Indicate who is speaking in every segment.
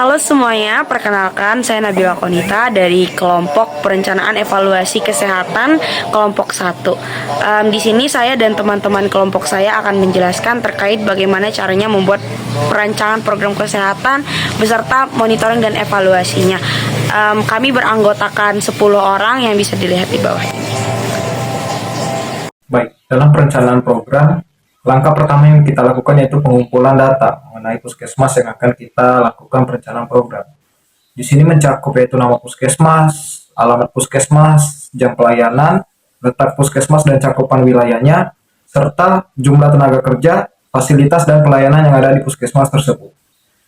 Speaker 1: Halo semuanya, perkenalkan saya Nabila Konita dari kelompok perencanaan evaluasi kesehatan kelompok 1. Di sini saya dan teman-teman kelompok saya akan menjelaskan terkait bagaimana caranya membuat perancangan program kesehatan beserta monitoring dan evaluasinya. Kami beranggotakan 10 orang yang bisa dilihat di bawah ini.
Speaker 2: Baik, dalam perencanaan program, langkah pertama yang kita lakukan yaitu pengumpulan data mengenai puskesmas yang akan kita lakukan perencanaan program. Di sini mencakup yaitu nama puskesmas, alamat puskesmas, jam pelayanan, letak puskesmas dan cakupan wilayahnya, serta jumlah tenaga kerja, fasilitas dan pelayanan yang ada di puskesmas tersebut.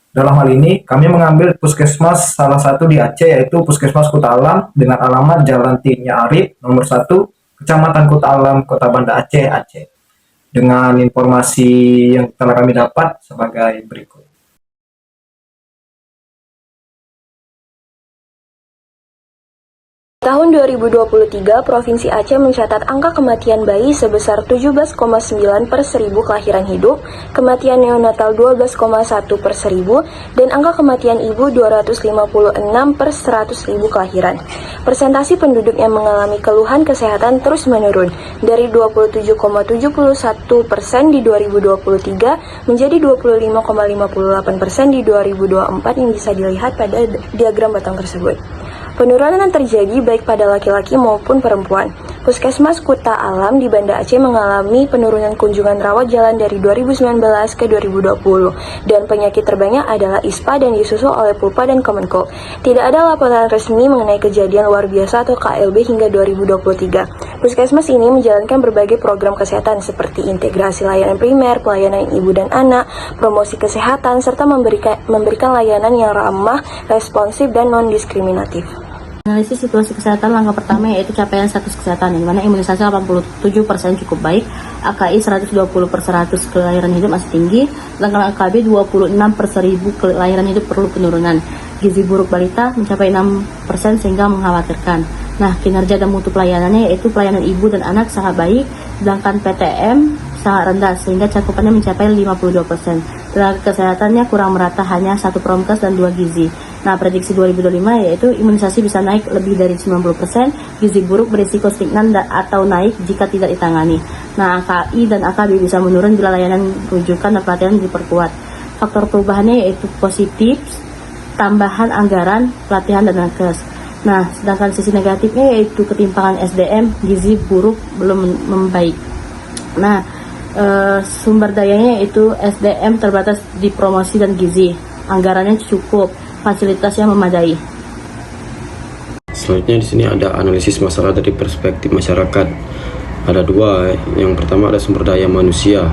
Speaker 2: Dalam hal ini, kami mengambil puskesmas salah satu di Aceh yaitu Puskesmas Kuta Alam dengan alamat Jalan Tinya Arif nomor 1, Kecamatan Kuta Alam, Kota Banda Aceh, Aceh. Dengan informasi yang telah kami dapat sebagai berikut.
Speaker 3: Tahun 2023, Provinsi Aceh mencatat angka kematian bayi sebesar 17,9 per 1000 kelahiran hidup, kematian neonatal 12,1 per 1000, dan angka kematian ibu 256 per 100.000 kelahiran. Persentasi penduduk yang mengalami keluhan kesehatan terus menurun, dari 27,71% di 2023 menjadi 25,58% di 2024 yang bisa dilihat pada diagram batang tersebut. Penurunan terjadi baik pada laki-laki maupun perempuan. Puskesmas Kuta Alam di Banda Aceh mengalami penurunan kunjungan rawat jalan dari 2019 ke 2020, dan penyakit terbanyak adalah ISPA dan disusul oleh PUPA dan Kemenkop. Tidak ada laporan resmi mengenai kejadian luar biasa atau KLB hingga 2023. Puskesmas ini menjalankan berbagai program kesehatan seperti integrasi layanan primer, pelayanan ibu dan anak, promosi kesehatan, serta memberikan layanan yang ramah, responsif, dan non-diskriminatif.
Speaker 4: Analisis situasi kesehatan langkah pertama yaitu capaian status kesehatan, di mana imunisasi 87% cukup baik, AKI 120/100 kelahiran hidup masih tinggi, sedangkan AKB 26/1000 kelahiran hidup perlu penurunan. Gizi buruk balita mencapai 6% sehingga mengkhawatirkan. Nah, kinerja dan mutu pelayanannya yaitu pelayanan ibu dan anak sangat baik, sedangkan PTM sangat rendah sehingga cakupannya mencapai 52%. Tenaga kesehatannya kurang merata, hanya 1 promkes dan 2 gizi. Nah, prediksi 2025 yaitu imunisasi bisa naik lebih dari 90%, gizi buruk berisiko stagnan atau naik jika tidak ditangani. Nah, AKI dan AKB bisa menurun bila layanan rujukan dan pelatihan diperkuat. Faktor perubahannya yaitu positif, tambahan anggaran, pelatihan dan nakes. Nah, sedangkan sisi negatifnya yaitu ketimpangan SDM, gizi buruk belum membaik. Nah, sumber dayanya yaitu SDM terbatas di promosi dan gizi, anggarannya cukup, fasilitasnya memadai.
Speaker 5: Selanjutnya di sini ada analisis masalah dari perspektif masyarakat. Ada 2. Yang pertama ada sumber daya manusia.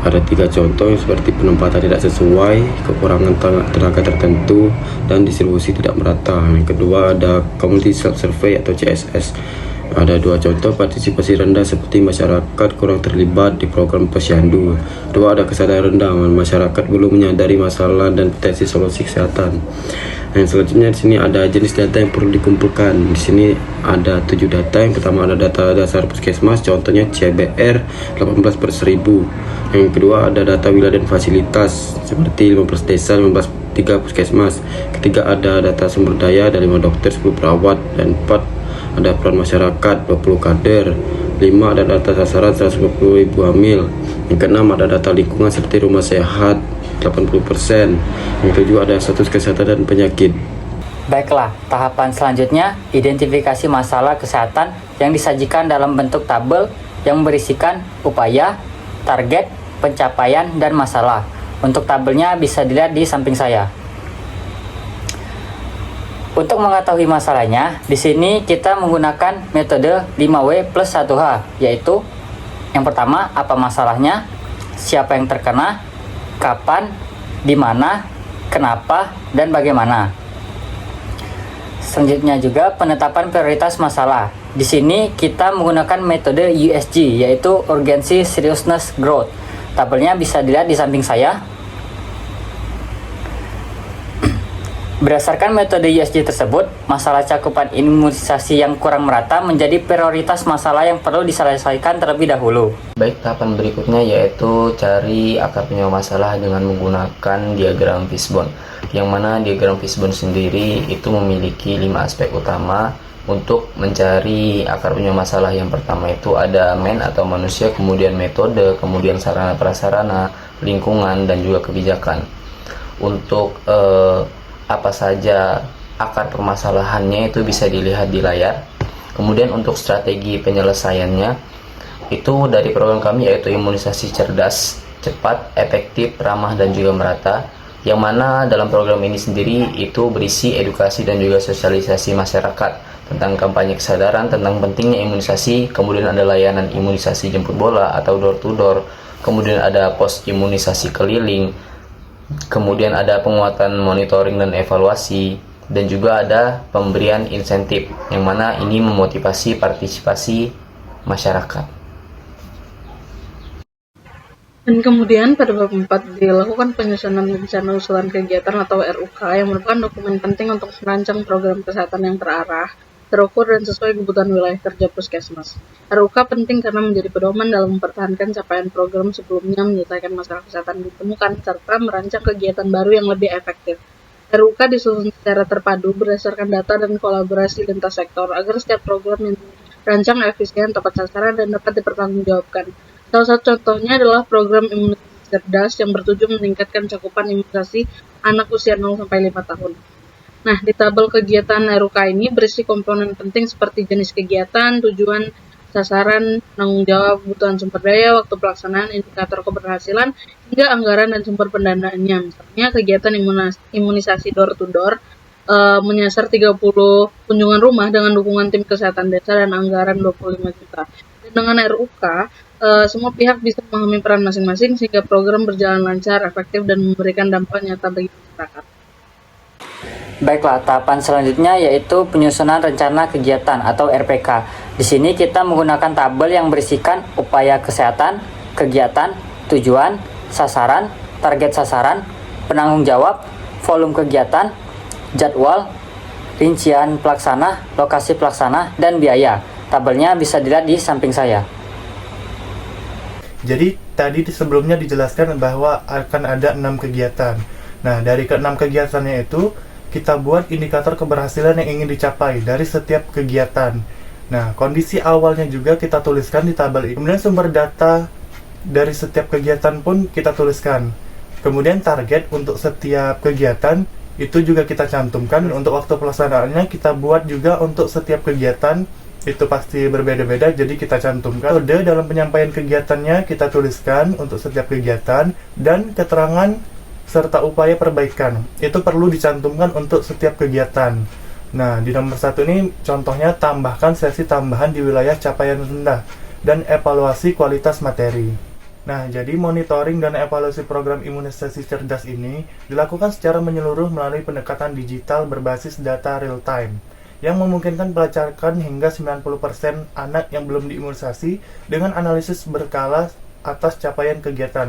Speaker 5: Ada 3 contoh seperti penempatan tidak sesuai, kekurangan tenaga tertentu, dan distribusi tidak merata. Yang kedua ada community self survey atau CSS. Ada 2 contoh partisipasi rendah seperti masyarakat kurang terlibat di program posyandu. 2 ada kesadaran rendah, masyarakat belum menyadari masalah dan potensi solusi kesehatan. Yang selanjutnya di sini ada jenis data yang perlu dikumpulkan. Di sini ada 7 data. Yang pertama ada data dasar puskesmas, contohnya CBR 18/1000. Yang kedua ada data wilayah dan fasilitas seperti 15 desa, 3 puskesmas. Ketiga ada data sumber daya, ada 5 dokter, 10 perawat, dan 4 ada peran masyarakat, 20 kader. 5 ada data sasaran, 150 ibu hamil. Yang keenam ada data lingkungan seperti rumah sehat 80%. Yang ketujuh ada status kesehatan dan penyakit.
Speaker 6: Baiklah, tahapan selanjutnya identifikasi masalah kesehatan yang disajikan dalam bentuk tabel yang berisikan upaya, target, pencapaian, dan masalah. Untuk tabelnya bisa dilihat di samping saya. Untuk mengetahui masalahnya, di sini kita menggunakan metode 5W plus 1H, yaitu yang pertama, apa masalahnya, siapa yang terkena, kapan, di mana, kenapa, dan bagaimana. Selanjutnya juga penetapan prioritas masalah. Di sini kita menggunakan metode USG, yaitu Urgency Seriousness Growth. Tabelnya bisa dilihat di samping saya. Berdasarkan metode USG tersebut, masalah cakupan imunisasi yang kurang merata menjadi prioritas masalah yang perlu diselesaikan terlebih dahulu.
Speaker 5: Baik, tahapan berikutnya yaitu cari akar penyebab masalah dengan menggunakan diagram fishbone. Yang mana diagram fishbone sendiri itu memiliki 5 aspek utama untuk mencari akar penyebab masalah. Yang pertama itu ada man atau manusia, kemudian metode, kemudian sarana prasarana, lingkungan, dan juga kebijakan. Untuk apa saja akar permasalahannya itu bisa dilihat di layar. Kemudian untuk strategi penyelesaiannya itu dari program kami yaitu imunisasi cerdas, cepat, efektif, ramah, dan juga merata. Yang mana dalam program ini sendiri itu berisi edukasi dan juga sosialisasi masyarakat tentang kampanye kesadaran tentang pentingnya imunisasi. Kemudian ada layanan imunisasi jemput bola atau door to door, kemudian ada pos imunisasi keliling, kemudian ada penguatan monitoring dan evaluasi, dan juga ada pemberian insentif yang mana ini memotivasi partisipasi masyarakat.
Speaker 7: Dan kemudian pada bab 4 dilakukan penyusunan rencana usulan kegiatan atau RUK yang merupakan dokumen penting untuk merancang program kesehatan yang terarah, terukur, dan sesuai kebutuhan wilayah kerja puskesmas. RUK penting karena menjadi pedoman dalam mempertahankan capaian program sebelumnya, menyelesaikan masalah kesehatan ditemukan, serta merancang kegiatan baru yang lebih efektif. RUK disusun secara terpadu berdasarkan data dan kolaborasi lintas sektor agar setiap program yang dirancang efisien, tepat sasaran, dan dapat dipertanggungjawabkan. Salah satu contohnya adalah program imunisasi cerdas yang bertujuan meningkatkan cakupan imunisasi anak usia 0-5 tahun. Nah, di tabel kegiatan RUK ini berisi komponen penting seperti jenis kegiatan, tujuan, sasaran, tanggung jawab, kebutuhan sumber daya, waktu pelaksanaan, indikator keberhasilan, hingga anggaran dan sumber pendanaannya. Misalnya kegiatan imunisasi door to door menyasar 30 kunjungan rumah dengan dukungan tim kesehatan desa dan anggaran 25 juta. Dan dengan RUK, semua pihak bisa memahami peran masing-masing sehingga program berjalan lancar, efektif, dan memberikan dampak nyata bagi masyarakat.
Speaker 6: Baiklah, tahapan selanjutnya yaitu penyusunan rencana kegiatan atau RPK. Di sini kita menggunakan tabel yang berisikan upaya kesehatan, kegiatan, tujuan, sasaran, target sasaran, penanggung jawab, volume kegiatan, jadwal, rincian pelaksana, lokasi pelaksana, dan biaya. Tabelnya bisa dilihat di samping saya.
Speaker 8: Jadi tadi sebelumnya dijelaskan bahwa akan ada 6 kegiatan. Nah, dari ke-6 kegiatannya itu kita buat indikator keberhasilan yang ingin dicapai dari setiap kegiatan. Nah, kondisi awalnya juga kita tuliskan di tabel ini. Kemudian sumber data dari setiap kegiatan pun kita tuliskan. Kemudian target untuk setiap kegiatan itu juga kita cantumkan. Untuk waktu pelaksanaannya kita buat juga untuk setiap kegiatan. Itu pasti berbeda-beda, jadi kita cantumkan. Metode dalam penyampaian kegiatannya kita tuliskan untuk setiap kegiatan, dan keterangan serta upaya perbaikan itu perlu dicantumkan untuk setiap kegiatan. Nah, di nomor 1 ini contohnya tambahkan sesi tambahan di wilayah capaian rendah dan evaluasi kualitas materi. Nah, jadi monitoring dan evaluasi program imunisasi cerdas ini dilakukan secara menyeluruh melalui pendekatan digital berbasis data real time yang memungkinkan pelacakan hingga 90% anak yang belum diimunisasi dengan analisis berkala atas capaian kegiatan.